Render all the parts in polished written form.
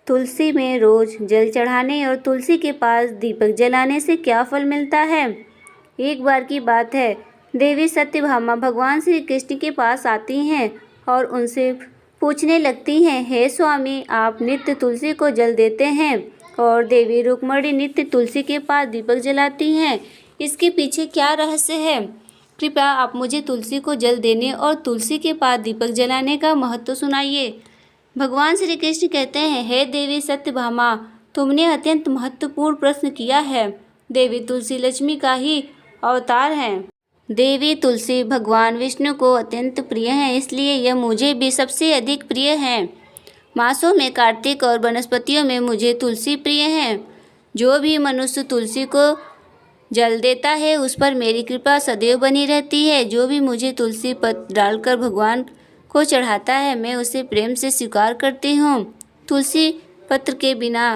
तुलसी में रोज जल चढ़ाने और तुलसी के पास दीपक जलाने से क्या फल मिलता है। एक बार की बात है, देवी सत्यभामा भगवान श्री कृष्ण के पास आती हैं और उनसे पूछने लगती हैं, हे स्वामी, आप नित्य तुलसी को जल देते हैं और देवी रुक्मणी नित्य तुलसी के पास दीपक जलाती हैं, इसके पीछे क्या रहस्य है। कृपया आप मुझे तुलसी को जल देने और तुलसी के पास दीपक जलाने का महत्व सुनाइए। भगवान श्री कृष्ण कहते हैं, हे देवी सत्यभामा, तुमने अत्यंत महत्वपूर्ण प्रश्न किया है। देवी तुलसी लक्ष्मी का ही अवतार हैं। देवी तुलसी भगवान विष्णु को अत्यंत प्रिय हैं, इसलिए यह मुझे भी सबसे अधिक प्रिय है। मासों में कार्तिक और वनस्पतियों में मुझे तुलसी प्रिय है। जो भी मनुष्य तुलसी को जल देता है उस पर मेरी कृपा सदैव बनी रहती है। जो भी मुझे तुलसी पत्र डालकर भगवान को चढ़ाता है मैं उसे प्रेम से स्वीकार करती हूँ। तुलसी पत्र के बिना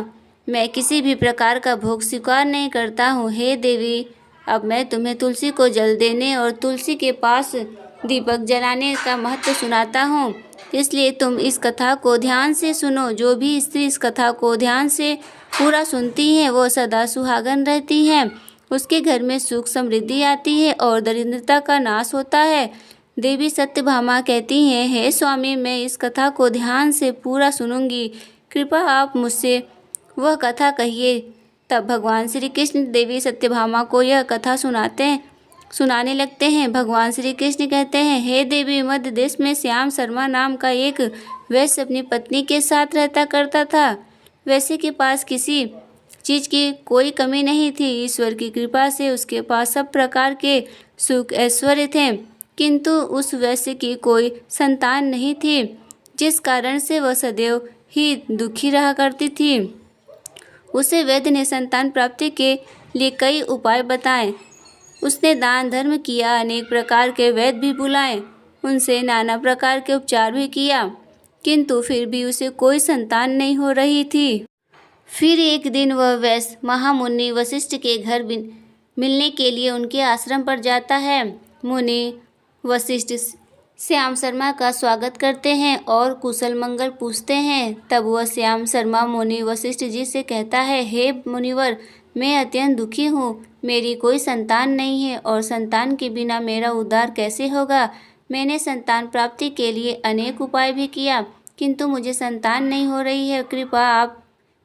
मैं किसी भी प्रकार का भोग स्वीकार नहीं करता हूँ। हे देवी, अब मैं तुम्हें तुलसी को जल देने और तुलसी के पास दीपक जलाने का महत्व सुनाता हूँ, इसलिए तुम इस कथा को ध्यान से सुनो। जो भी स्त्री इस कथा को ध्यान से पूरा सुनती है वो सदा सुहागन रहती है, उसके घर में सुख समृद्धि आती है और दरिद्रता का नाश होता है। देवी सत्यभामा कहती हैं, हे स्वामी, मैं इस कथा को ध्यान से पूरा सुनूंगी, कृपा आप मुझसे वह कथा कहिए। तब भगवान श्री कृष्ण देवी सत्यभामा को यह कथा सुनाने लगते हैं। भगवान श्री कृष्ण कहते हैं, हे देवी, मध्य देश में श्याम शर्मा नाम का एक वैश्य अपनी पत्नी के साथ रहता करता था। वैश्य के पास किसी चीज़ की कोई कमी नहीं थी। ईश्वर की कृपा से उसके पास सब प्रकार के सुख ऐश्वर्य थे, किंतु उस वैश्य की कोई संतान नहीं थी, जिस कारण से वह सदैव ही दुखी रहा करती थी। उसे वैद्य ने संतान प्राप्ति के लिए कई उपाय बताए। उसने दान धर्म किया, अनेक प्रकार के वैद्य भी बुलाए, उनसे नाना प्रकार के उपचार भी किया, किंतु फिर भी उसे कोई संतान नहीं हो रही थी। फिर एक दिन वह वैश्य महामुनि वशिष्ठ के घर मिलने के लिए उनके आश्रम पर जाता है। मुनि वशिष्ठ श्याम शर्मा का स्वागत करते हैं और कुशल मंगल पूछते हैं। तब वह श्याम शर्मा मुनि वशिष्ठ जी से कहता है, हे मुनिवर, मैं अत्यंत दुखी हूँ। मेरी कोई संतान नहीं है और संतान के बिना मेरा उद्धार कैसे होगा। मैंने संतान प्राप्ति के लिए अनेक उपाय भी किया, किंतु मुझे संतान नहीं हो रही है। कृपा आप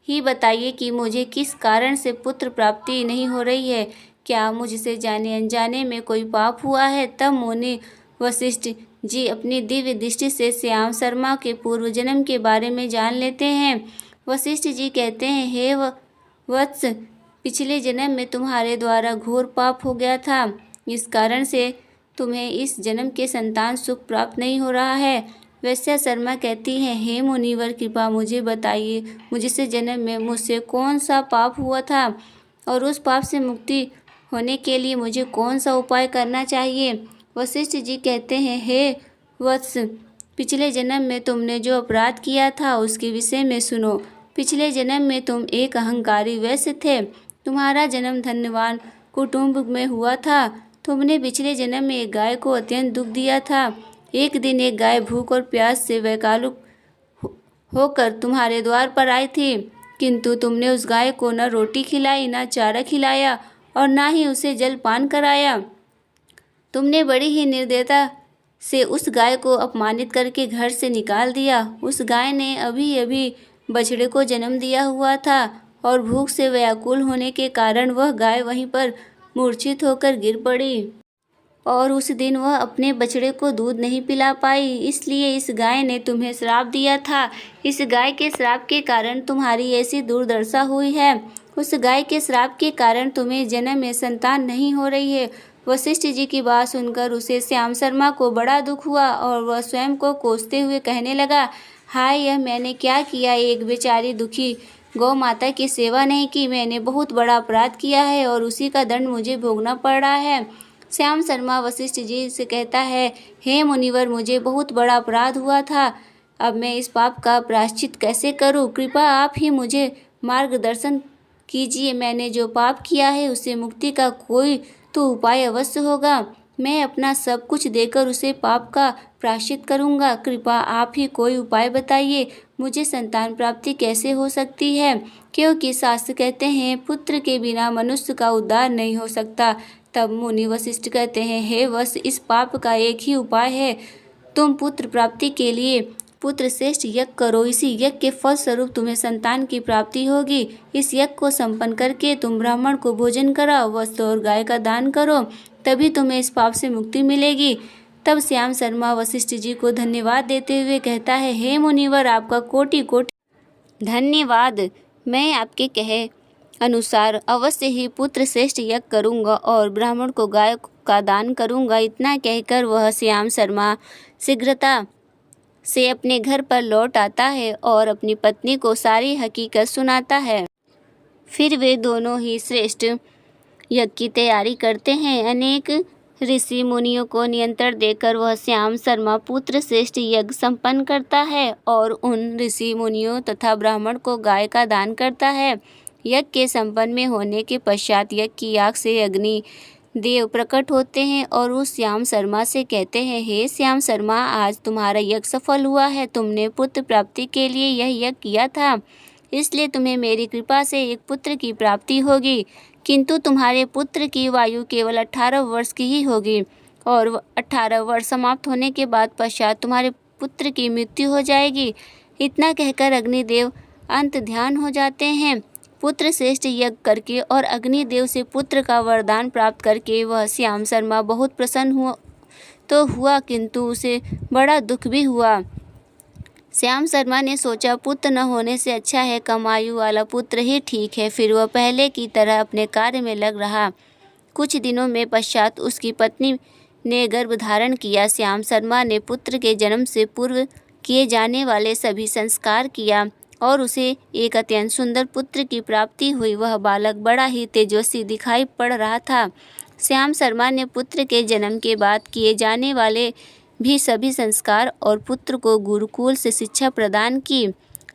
ही बताइए कि मुझे किस कारण से पुत्र प्राप्ति नहीं हो रही है। क्या मुझसे जाने अनजाने में कोई पाप हुआ है। तब मुनि वशिष्ठ जी अपनी दिव्य दृष्टि से श्याम शर्मा के पूर्व जन्म के बारे में जान लेते हैं। वशिष्ठ जी कहते हैं, हे वत्स, पिछले जन्म में तुम्हारे द्वारा घोर पाप हो गया था, इस कारण से तुम्हें इस जन्म के संतान सुख प्राप्त नहीं हो रहा है। वैश्या शर्मा कहती है, हे मुनिवर, कृपा मुझे बताइए, मुझसे जन्म में मुझसे कौन सा पाप हुआ था और उस पाप से मुक्ति होने के लिए मुझे कौन सा उपाय करना चाहिए। वशिष्ठ जी कहते हैं, हे वत्स, पिछले जन्म में तुमने जो अपराध किया था उसके विषय में सुनो। पिछले जन्म में तुम एक अहंकारी वैश्य थे। तुम्हारा जन्म धन्यवान कुटुंब में हुआ था। तुमने पिछले जन्म में एक गाय को अत्यंत दुख दिया था। एक दिन एक गाय भूख और प्यास से वैकालुक होकर तुम्हारे द्वार पर आई थी, किंतु तुमने उस गाय को न रोटी खिलाई, न चारा खिलाया और न ही उसे जल पान कराया। तुमने बड़ी ही निर्दयता से उस गाय को अपमानित करके घर से निकाल दिया। उस गाय ने अभी अभी बछड़े को जन्म दिया हुआ था और भूख से व्याकुल होने के कारण वह गाय वहीं पर मूर्छित होकर गिर पड़ी और उस दिन वह अपने बछड़े को दूध नहीं पिला पाई, इसलिए इस गाय ने तुम्हें श्राप दिया था। इस गाय के श्राप के कारण तुम्हारी ऐसी दुर्दशा हुई है। उस गाय के श्राप के कारण तुम्हें जन्म में संतान नहीं हो रही है। वशिष्ठ जी की बात सुनकर उसे श्याम शर्मा को बड़ा दुख हुआ और वह स्वयं को कोसते हुए कहने लगा, हाय, यह मैंने क्या किया। एक बेचारी दुखी गौ माता की सेवा नहीं की। मैंने बहुत बड़ा अपराध किया है और उसी का दंड मुझे भोगना पड़ रहा है। श्याम शर्मा वशिष्ठ जी से कहता है, हे मुनिवर, मुझे बहुत बड़ा अपराध हुआ था। अब मैं इस पाप का प्रायश्चित कैसे करूं। कृपा आप ही मुझे मार्गदर्शन कीजिए। मैंने जो पाप किया है उससे मुक्ति का कोई तो उपाय अवश्य होगा। मैं अपना सब कुछ देकर उसे पाप का प्रायश्चित करूँगा। कृपा आप ही कोई उपाय बताइए, मुझे संतान प्राप्ति कैसे हो सकती है, क्योंकि शास्त्र कहते हैं पुत्र के बिना मनुष्य का उद्धार नहीं हो सकता। तब मुनि वशिष्ठ कहते हैं, हे वत्स, इस पाप का एक ही उपाय है, तुम पुत्र प्राप्ति के लिए पुत्र श्रेष्ठ यज्ञ करो। इसी यज्ञ के फल स्वरूप तुम्हें संतान की प्राप्ति होगी। इस यज्ञ को संपन्न करके तुम ब्राह्मण को भोजन कराओ, वस्त्र और गाय का दान करो, तभी तुम्हें इस पाप से मुक्ति मिलेगी। तब श्याम शर्मा वशिष्ठ जी को धन्यवाद देते हुए कहता है, हे मुनिवर, आपका कोटि कोटि धन्यवाद। मैं आपके कहे अनुसार अवश्य ही पुत्र श्रेष्ठ यज्ञ करूँगा और ब्राह्मण को गाय का दान करूँगा। इतना कहकर वह श्याम शर्मा शीघ्रता से अपने घर पर लौट आता है और अपनी पत्नी को सारी हकीकत सुनाता है। फिर वे दोनों ही श्रेष्ठ यज्ञ की तैयारी करते हैं। अनेक ऋषि मुनियों को नियंत्रण देकर वह श्याम शर्मा पुत्र श्रेष्ठ यज्ञ संपन्न करता है और उन ऋषि मुनियों तथा ब्राह्मण को गाय का दान करता है। यज्ञ के संपन्न में होने के पश्चात यज्ञ की आग से अग्नि देव प्रकट होते हैं और उस श्याम शर्मा से कहते हैं, हे श्याम शर्मा, आज तुम्हारा यज्ञ सफल हुआ है। तुमने पुत्र प्राप्ति के लिए यह यज्ञ किया था, इसलिए तुम्हें मेरी कृपा से एक पुत्र की प्राप्ति होगी। किंतु तुम्हारे पुत्र की आयु केवल 18 वर्ष की ही होगी और 18 वर्ष समाप्त होने के बाद पश्चात तुम्हारे पुत्र की मृत्यु हो जाएगी। इतना कहकर अग्निदेव अंत ध्यान हो जाते हैं। पुत्र श्रेष्ठ यज्ञ करके और अग्निदेव से पुत्र का वरदान प्राप्त करके वह श्याम शर्मा बहुत प्रसन्न हुआ, किंतु उसे बड़ा दुख भी हुआ। श्याम शर्मा ने सोचा, पुत्र न होने से अच्छा है कम आयु वाला पुत्र ही ठीक है। फिर वह पहले की तरह अपने कार्य में लग रहा। कुछ दिनों में पश्चात उसकी पत्नी ने गर्भ धारण किया। श्याम शर्मा ने पुत्र के जन्म से पूर्व किए जाने वाले सभी संस्कार किया और उसे एक अत्यंत सुंदर पुत्र की प्राप्ति हुई। वह बालक बड़ा ही तेजस्वी दिखाई पड़ रहा था। श्याम शर्मा ने पुत्र के जन्म के बाद किए जाने वाले भी सभी संस्कार और पुत्र को गुरुकुल से शिक्षा प्रदान की।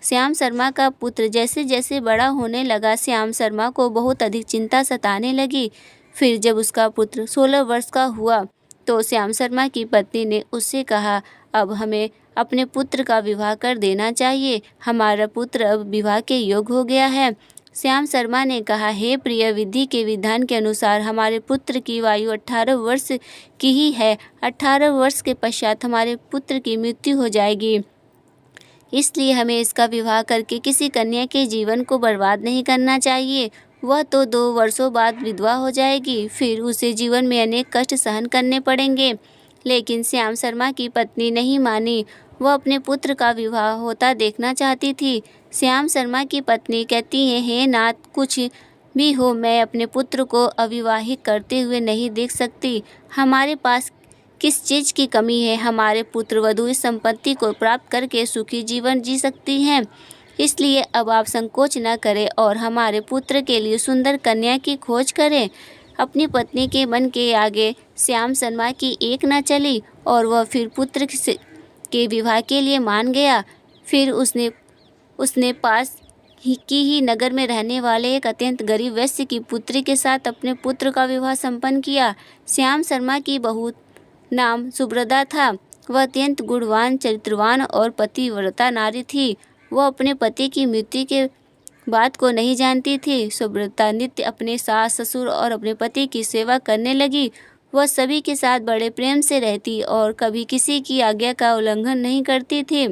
श्याम शर्मा का पुत्र जैसे जैसे बड़ा होने लगा, श्याम शर्मा को बहुत अधिक चिंता सताने लगी। फिर जब उसका पुत्र 16 वर्ष का हुआ तो श्याम शर्मा की पत्नी ने उससे कहा, अब हमें अपने पुत्र का विवाह कर देना चाहिए। हमारा पुत्र अब विवाह के योग्य हो गया है। श्याम शर्मा ने कहा, हे प्रिय, विधि के विधान के अनुसार हमारे पुत्र की आयु 18 वर्ष की ही है। 18 वर्ष के पश्चात हमारे पुत्र की मृत्यु हो जाएगी, इसलिए हमें इसका विवाह करके किसी कन्या के जीवन को बर्बाद नहीं करना चाहिए। वह तो 2 वर्षों बाद विधवा हो जाएगी, फिर उसे जीवन में अनेक कष्ट सहन करने पड़ेंगे। लेकिन श्याम शर्मा की पत्नी नहीं मानी। वह अपने पुत्र का विवाह होता देखना चाहती थी। श्याम शर्मा की पत्नी कहती है, हे नाथ, कुछ भी हो, मैं अपने पुत्र को अविवाहित करते हुए नहीं देख सकती। हमारे पास किस चीज़ की कमी है? हमारे पुत्र वधू इस संपत्ति को प्राप्त करके सुखी जीवन जी सकती हैं। इसलिए अब आप संकोच न करें और हमारे पुत्र के लिए सुंदर कन्या की खोज करें। अपनी पत्नी के मन के आगे श्याम शर्मा की एक न चली और वह फिर पुत्र के विवाह के लिए मान गया। फिर उसने पास ही नगर में रहने वाले एक अत्यंत गरीब वैश्य की पुत्री के साथ अपने पुत्र का विवाह संपन्न किया। श्याम शर्मा की बहू नाम सुभद्रा था। वह अत्यंत गुणवान, चरित्रवान और पतिव्रता नारी थी। वह अपने पति की मृत्यु के बात को नहीं जानती थी। सुभद्रा नित्य अपने सास ससुर और अपने पति की सेवा करने लगी। वह सभी के साथ बड़े प्रेम से रहती और कभी किसी की आज्ञा का उल्लंघन नहीं करती थी।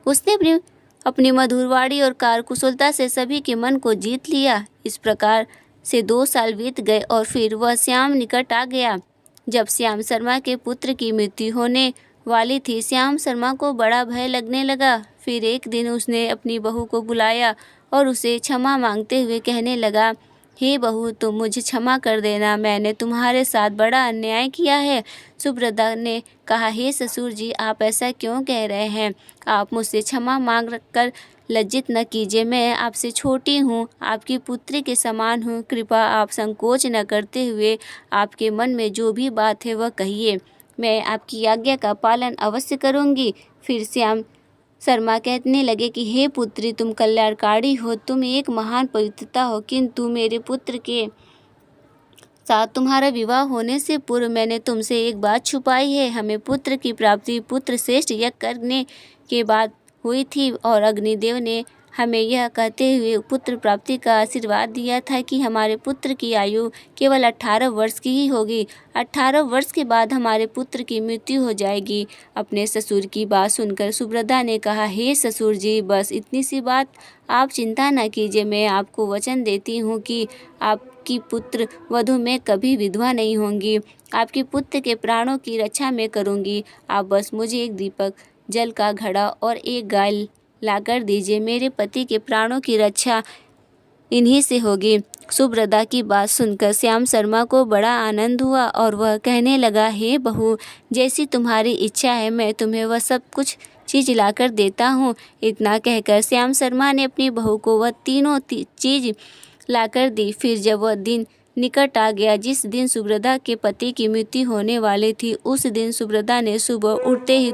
उसने अपनी मधुर वाणी और कार्यकुशलता से सभी के मन को जीत लिया। इस प्रकार से 2 साल बीत गए और फिर वह श्याम निकट आ गया। जब श्याम शर्मा के पुत्र की मृत्यु होने वाली थी, श्याम शर्मा को बड़ा भय लगने लगा। फिर एक दिन उसने अपनी बहू को बुलाया और उसे क्षमा मांगते हुए कहने लगा, हे बहू, तुम मुझे क्षमा कर देना, मैंने तुम्हारे साथ बड़ा अन्याय किया है। सुभद्रा ने कहा, हे ससुर जी, आप ऐसा क्यों कह रहे हैं? आप मुझसे क्षमा मांग कर लज्जित न कीजिए। मैं आपसे छोटी हूँ, आपकी पुत्री के समान हूँ। कृपया आप संकोच न करते हुए आपके मन में जो भी बात है वह कहिए। मैं आपकी आज्ञा का पालन अवश्य करूँगी। फिर श्याम शर्मा कहने लगे कि हे पुत्री, तुम कल्याणकारी हो, तुम एक महान पवित्रता हो, किंतु मेरे पुत्र के साथ तुम्हारा विवाह होने से पूर्व मैंने तुमसे एक बात छुपाई है। हमें पुत्र की प्राप्ति पुत्र श्रेष्ठ यज्ञ करने के बाद हुई थी और अग्निदेव ने हमें यह कहते हुए पुत्र प्राप्ति का आशीर्वाद दिया था कि हमारे पुत्र की आयु केवल 18 वर्ष की ही होगी। 18 वर्ष के बाद हमारे पुत्र की मृत्यु हो जाएगी। अपने ससुर की बात सुनकर सुभद्रा ने कहा, हे ससुर जी, बस इतनी सी बात, आप चिंता न कीजिए। मैं आपको वचन देती हूँ कि आपकी पुत्र वधू में कभी विधवा नहीं होंगी। आपके पुत्र के प्राणों की रक्षा मैं करूँगी। आप बस मुझे एक दीपक जल का घड़ा और एक गाय लाकर दीजिए। मेरे पति के प्राणों की रक्षा इन्हीं से होगी। सुभद्रा की बात सुनकर श्याम शर्मा को बड़ा आनंद हुआ और वह कहने लगा, हे बहू, जैसी तुम्हारी इच्छा है मैं तुम्हें वह सब कुछ चीज़ लाकर देता हूँ। इतना कहकर श्याम शर्मा ने अपनी बहू को वह तीनों चीज़ लाकर दी। फिर जब वह दिन निकट आ गया जिस दिन सुभद्रा के पति की मृत्यु होने वाली थी, उस दिन सुभद्रा ने सुबह उठते ही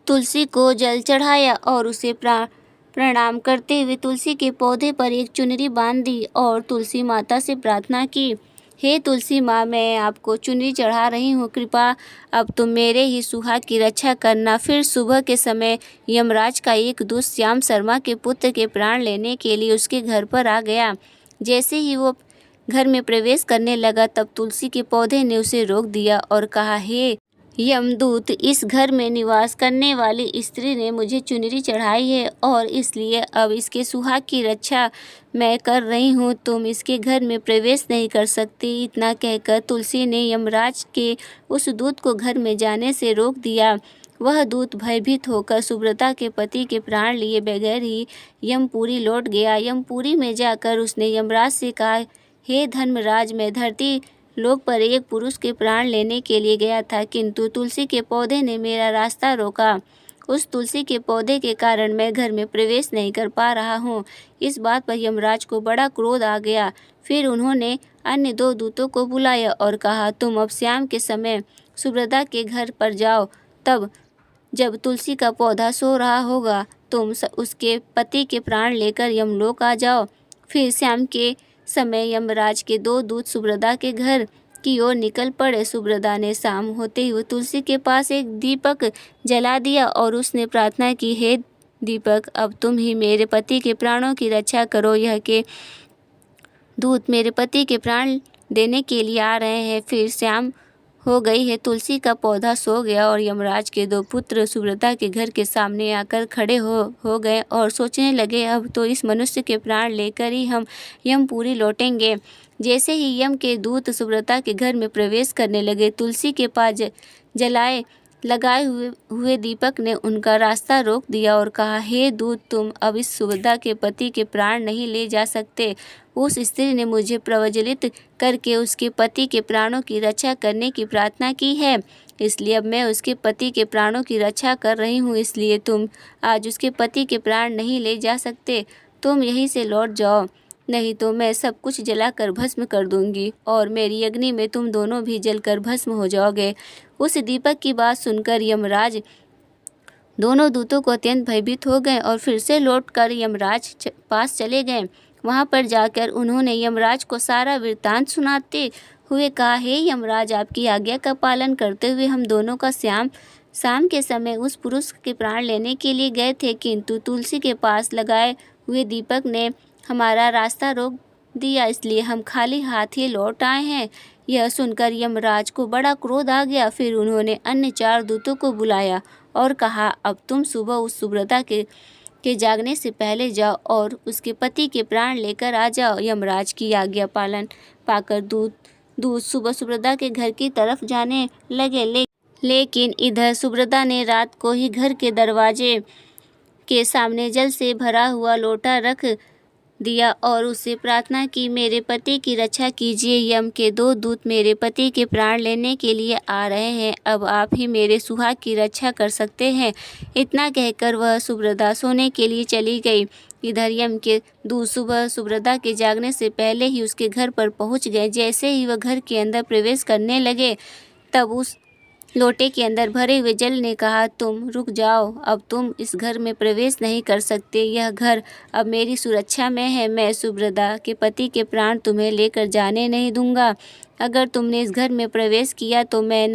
तुलसी को जल चढ़ाया और उसे प्रणाम करते हुए तुलसी के पौधे पर एक चुनरी बांध दी और तुलसी माता से प्रार्थना की, हे तुलसी माँ, मैं आपको चुनरी चढ़ा रही हूँ, कृपा अब तुम मेरे ही सुहाग की रक्षा करना। फिर सुबह के समय यमराज का एक दूत श्याम शर्मा के पुत्र के प्राण लेने के लिए उसके घर पर आ गया। जैसे ही वो घर में प्रवेश करने लगा तब तुलसी के पौधे ने उसे रोक दिया और कहा, हे यमदूत, इस घर में निवास करने वाली स्त्री ने मुझे चुनरी चढ़ाई है और इसलिए अब इसके सुहाग की रक्षा मैं कर रही हूँ। तुम इसके घर में प्रवेश नहीं कर सकती। इतना कहकर तुलसी ने यमराज के उस दूत को घर में जाने से रोक दिया। वह दूत भयभीत होकर सुभद्रा के पति के प्राण लिए बगैर ही यमपुरी लौट गया। यमपुरी में जाकर उसने यमराज से कहा, हे धर्मराज, मैं धरती लोक पर एक पुरुष के प्राण लेने के लिए गया था, किंतु तुलसी के पौधे ने मेरा रास्ता रोका। उस तुलसी के पौधे के कारण मैं घर में प्रवेश नहीं कर पा रहा हूँ। इस बात पर यमराज को बड़ा क्रोध आ गया। फिर उन्होंने अन्य दो दूतों को बुलाया और कहा, तुम अब शाम के समय सुभद्रा के घर पर जाओ। तब जब तुलसी का पौधा सो रहा होगा तुम उसके पति के प्राण लेकर यमलोक आ जाओ। फिर शाम के समय यमराज के दो दूत सुभद्रा के घर की ओर निकल पड़े। सुभद्रा ने शाम होते हुए तुलसी के पास एक दीपक जला दिया और उसने प्रार्थना की, हे दीपक, अब तुम ही मेरे पति के प्राणों की रक्षा करो। यह के दूत मेरे पति के प्राण देने के लिए आ रहे हैं। फिर शाम हो गई है। तुलसी का पौधा सो गया और यमराज के दो पुत्र सुभद्रा के घर के सामने आकर खड़े हो गए और सोचने लगे, अब तो इस मनुष्य के प्राण लेकर ही हम यमपुरी लौटेंगे। जैसे ही यम के दूत सुभद्रा के घर में प्रवेश करने लगे, तुलसी के पास लगाए हुए दीपक ने उनका रास्ता रोक दिया और कहा, हे दूत, तुम अब इस सुभद्रा के पति के प्राण नहीं ले जा सकते। उस स्त्री ने मुझे प्रज्वलित करके उसके पति के प्राणों की रक्षा करने की प्रार्थना की है, इसलिए अब मैं उसके पति के प्राणों की रक्षा कर रही हूँ। इसलिए तुम आज उसके पति के प्राण नहीं ले जा सकते। तुम यहीं से लौट जाओ, नहीं तो मैं सब कुछ जलाकर भस्म कर दूंगी और मेरी अग्नि में तुम दोनों भी जलकर भस्म हो जाओगे। उस दीपक की बात सुनकर यमराज दोनों दूतों को अत्यंत भयभीत हो गए और फिर से लौटकर यमराज पास चले गए। वहां पर जाकर उन्होंने यमराज को सारा वृत्तांत सुनाते हुए कहा, हे यमराज, आपकी आज्ञा का पालन करते हुए हम दोनों का शाम के समय उस पुरुष के प्राण लेने के लिए गए थे, किंतु तुलसी के पास लगाए हुए दीपक ने हमारा रास्ता रोक दिया, इसलिए हम खाली हाथ ही लौट आए हैं। यह सुनकर यमराज को बड़ा क्रोध आ गया। फिर उन्होंने अन्य 4 दूतों को बुलाया और कहा, अब तुम सुबह उस सुभद्रा के जागने से पहले जाओ और उसके पति के प्राण लेकर आ जाओ। यमराज की आज्ञा पालन पाकर दूत सुबह सुभद्रा के घर की तरफ जाने लगे, लेकिन इधर सुभद्रा ने रात को ही घर के दरवाजे के सामने जल से भरा हुआ लोटा रख दिया और उससे प्रार्थना की, मेरे पति की रक्षा कीजिए। यम के 2 दूत मेरे पति के प्राण लेने के लिए आ रहे हैं, अब आप ही मेरे सुहाग की रक्षा कर सकते हैं। इतना कहकर वह सुभद्रा सोने के लिए चली गई। इधर यम के दूत सुबह सुभद्रा के जागने से पहले ही उसके घर पर पहुंच गए। जैसे ही वह घर के अंदर प्रवेश करने लगे तब उस लोटे के अंदर भरे हुए जल ने कहा, तुम रुक जाओ, अब तुम इस घर में प्रवेश नहीं कर सकते। यह घर अब मेरी सुरक्षा में है। मैं सुभद्रा के पति के प्राण तुम्हें लेकर जाने नहीं दूंगा। अगर तुमने इस घर में प्रवेश किया तो मैं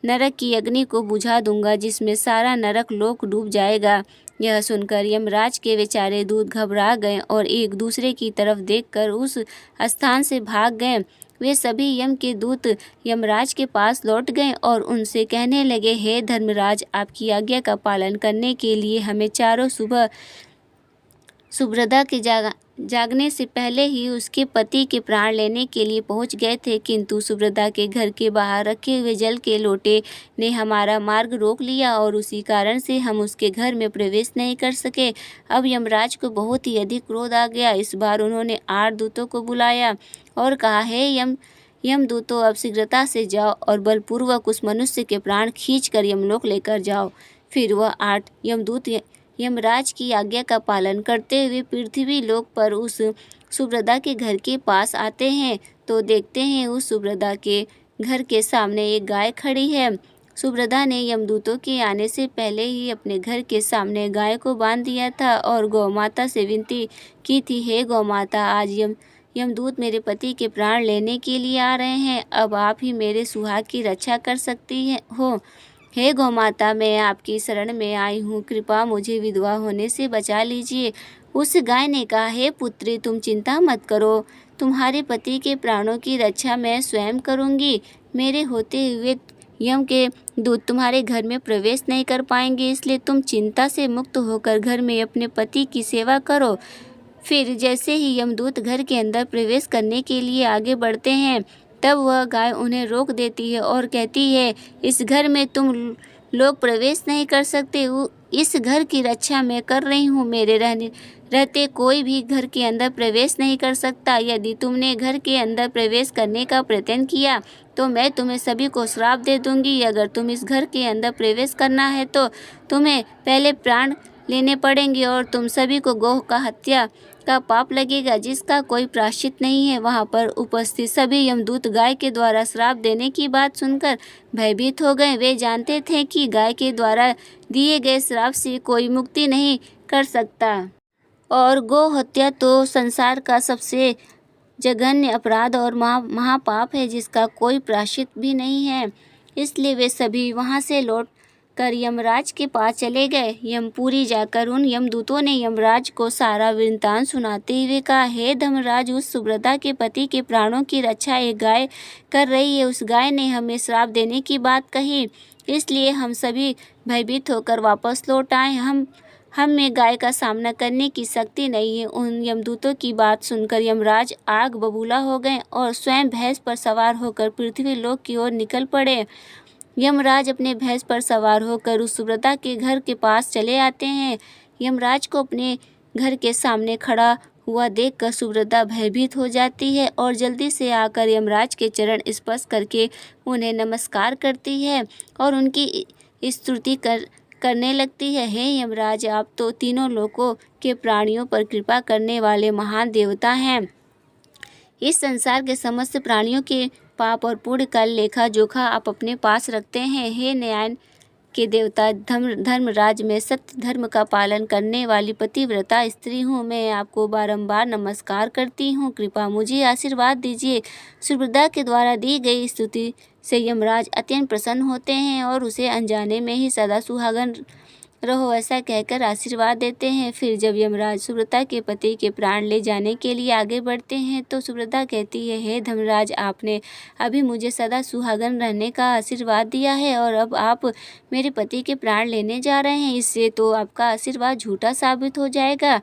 नरक की अग्नि को बुझा दूंगा, जिसमें सारा नरक लोक डूब जाएगा। यह सुनकर यमराज के बेचारे दूत घबरा गए और एक दूसरे की तरफ देखकर उस स्थान से भाग गए। वे सभी यम के दूत यमराज के पास लौट गए और उनसे कहने लगे, हे धर्मराज, आपकी आज्ञा का पालन करने के लिए हमें चारों सुबह सुभद्रा के जागने से पहले ही उसके पति के प्राण लेने के लिए पहुंच गए थे, किंतु सुभद्रा के घर के बाहर रखे हुए जल के लोटे ने हमारा मार्ग रोक लिया और उसी कारण से हम उसके घर में प्रवेश नहीं कर सके। अब यमराज को बहुत ही अधिक क्रोध आ गया। इस बार उन्होंने 8 दूतों को बुलाया और कहा, हे यमदूतों, अब शीघ्रता से जाओ और बलपूर्वक उस मनुष्य के प्राण खींचकर यमलोक लेकर जाओ। फिर वह 8 यमदूत यमराज की आज्ञा का पालन करते हुए पृथ्वी लोक पर उस सुभद्रा के घर के पास आते हैं तो देखते हैं उस सुभद्रा के घर के सामने एक गाय खड़ी है। सुभद्रा ने यमदूतों के आने से पहले ही अपने घर के सामने गाय को बांध दिया था और गौ माता से विनती की थी, हे गौ माता, आज यमदूत मेरे पति के प्राण लेने के लिए आ रहे हैं। अब आप ही मेरे सुहाग की रक्षा कर सकती हो। हे गौ माता, मैं आपकी शरण में आई हूँ, कृपा मुझे विधवा होने से बचा लीजिए। उस गाय ने कहा, हे पुत्री, तुम चिंता मत करो, तुम्हारे पति के प्राणों की रक्षा मैं स्वयं करूँगी। मेरे होते हुए यम के दूत तुम्हारे घर में प्रवेश नहीं कर पाएंगे, इसलिए तुम चिंता से मुक्त होकर घर में अपने पति की सेवा करो। फिर जैसे ही यमदूत घर के अंदर प्रवेश करने के लिए आगे बढ़ते हैं, तब वह गाय उन्हें रोक देती है और कहती है, इस घर में तुम लोग प्रवेश नहीं कर सकते। इस घर की रक्षा मैं कर रही हूँ। मेरे रहते कोई भी घर के अंदर प्रवेश नहीं कर सकता। यदि तुमने घर के अंदर प्रवेश करने का प्रयत्न किया तो मैं तुम्हें सभी को श्राप दे दूंगी। अगर तुम इस घर के अंदर प्रवेश करना है तो तुम्हें पहले प्राण लेने पड़ेंगे और तुम सभी को गौ का हत्या का पाप लगेगा, जिसका कोई प्रायश्चित नहीं है। वहां पर उपस्थित सभी यमदूत गाय के द्वारा श्राप देने की बात सुनकर भयभीत हो गए। वे जानते थे कि गाय के द्वारा दिए गए श्राप से कोई मुक्ति नहीं कर सकता और गौ हत्या तो संसार का सबसे जघन्य अपराध और महापाप है, जिसका कोई प्रायश्चित भी नहीं है। इसलिए वे सभी वहां से लौट कर यमराज के पास चले गए। यमपुरी जाकर उन यमदूतों ने यमराज को सारा वृत्तांत सुनाते हुए कहा, हे धर्मराज, उस सुभद्रा के पति के प्राणों की रक्षा एक गाय कर रही है। उस गाय ने हमें श्राप देने की बात कही, इसलिए हम सभी भयभीत होकर वापस लौट आए। हम में गाय का सामना करने की शक्ति नहीं है। उन यमदूतों की बात सुनकर यमराज आग बबूला हो गए और स्वयं भैंस पर सवार होकर पृथ्वी लोक की ओर निकल पड़े। यमराज अपने भैंस पर सवार होकर उस सुभद्रा के घर के पास चले आते हैं। यमराज को अपने घर के सामने खड़ा हुआ देखकर सुभद्रा भयभीत हो जाती है और जल्दी से आकर यमराज के चरण स्पर्श करके उन्हें नमस्कार करती है और उनकी स्तुति करने लगती है। हे यमराज, आप तो तीनों लोकों के प्राणियों पर कृपा करने वाले महान देवता हैं। इस संसार के समस्त प्राणियों के पाप और पुण्य का लेखा जोखा आप अपने पास रखते हैं। हे न्याय के देवता धर्मराज, मैं सत्य धर्म का पालन करने वाली पतिव्रता स्त्री हूँ। मैं आपको बारंबार नमस्कार करती हूँ, कृपा मुझे आशीर्वाद दीजिए। सुभद्रा के द्वारा दी गई स्तुति से यमराज अत्यंत प्रसन्न होते हैं और उसे अनजाने में ही सदा सुहागन रहो ऐसा कहकर आशीर्वाद देते हैं। फिर जब यमराज सुभद्रा के पति के प्राण ले जाने के लिए आगे बढ़ते हैं तो सुभद्रा कहती है, हे धर्मराज, आपने अभी मुझे सदा सुहागन रहने का आशीर्वाद दिया है और अब आप मेरे पति के प्राण लेने जा रहे हैं, इससे तो आपका आशीर्वाद झूठा साबित हो जाएगा।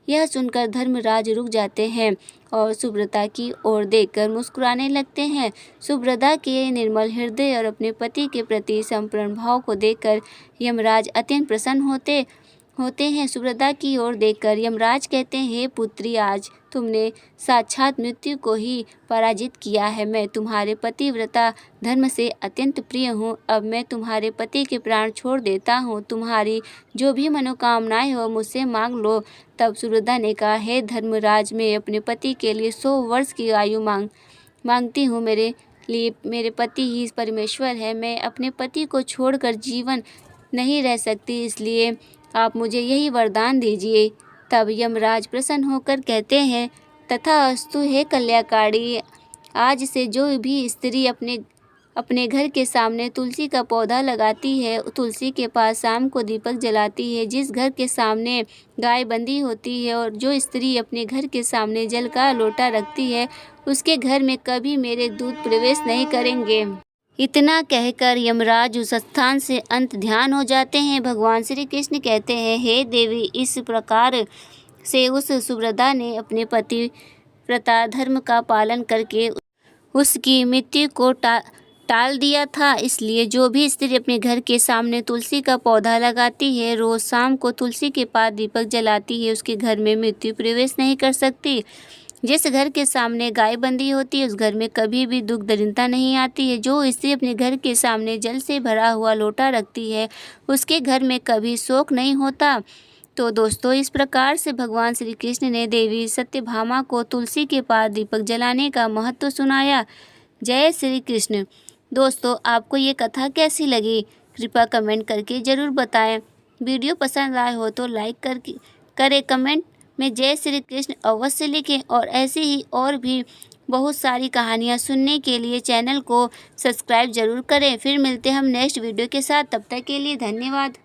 यह सुनकर धर्मराज रुक जाते हैं और सुभद्रा की ओर देखकर मुस्कुराने लगते हैं। सुभद्रा के निर्मल हृदय और अपने पति के प्रति समर्पण भाव को देखकर यमराज अत्यंत प्रसन्न होते हैं। सुभद्रा की ओर देखकर यमराज कहते हैं, हे पुत्री, आज तुमने साक्षात मृत्यु को ही पराजित किया है। मैं तुम्हारे पतिव्रता धर्म से अत्यंत प्रिय हूँ। अब मैं तुम्हारे पति के प्राण छोड़ देता हूँ। तुम्हारी जो भी मनोकामनाएं हो मुझसे मांग लो। तब सुभद्रा ने कहा, हे धर्मराज, मैं अपने पति के लिए 100 वर्ष की आयु मांगती हूँ। मेरे लिए मेरे पति ही परमेश्वर है। मैं अपने पति को छोड़कर जीवन नहीं रह सकती, इसलिए आप मुझे यही वरदान दीजिए। तब यमराज प्रसन्न होकर कहते हैं, तथास्तु हे कल्याकारी, आज से जो भी स्त्री अपने घर के सामने तुलसी का पौधा लगाती है, तुलसी के पास शाम को दीपक जलाती है, जिस घर के सामने गाय बंधी होती है और जो स्त्री अपने घर के सामने जल का लोटा रखती है, उसके घर में कभी मेरे दूत प्रवेश नहीं करेंगे। इतना कहकर यमराज उस स्थान से अंत ध्यान हो जाते हैं। भगवान श्री कृष्ण कहते हैं, हे देवी, इस प्रकार से उस सुभद्रा ने अपने पति व्रता धर्म का पालन करके उसकी मृत्यु को टाल दिया था। इसलिए जो भी स्त्री अपने घर के सामने तुलसी का पौधा लगाती है, रोज शाम को तुलसी के पास दीपक जलाती है, उसके घर में मृत्यु प्रवेश नहीं कर सकती। जिस घर के सामने गाय बंधी होती है, उस घर में कभी भी दुख दरिद्रता नहीं आती है। जो स्त्री अपने घर के सामने जल से भरा हुआ लोटा रखती है, उसके घर में कभी शोक नहीं होता। तो दोस्तों, इस प्रकार से भगवान श्री कृष्ण ने देवी सत्यभामा को तुलसी के पास दीपक जलाने का महत्व सुनाया। जय श्री कृष्ण। दोस्तों, आपको ये कथा कैसी लगी, कृपया कमेंट करके ज़रूर बताएं। वीडियो पसंद आए हो तो लाइक करें, कमेंट में जय श्री कृष्ण अवश्य लिखें और ऐसी ही और भी बहुत सारी कहानियाँ सुनने के लिए चैनल को सब्सक्राइब ज़रूर करें। फिर मिलते हैं हम नेक्स्ट वीडियो के साथ, तब तक के लिए धन्यवाद।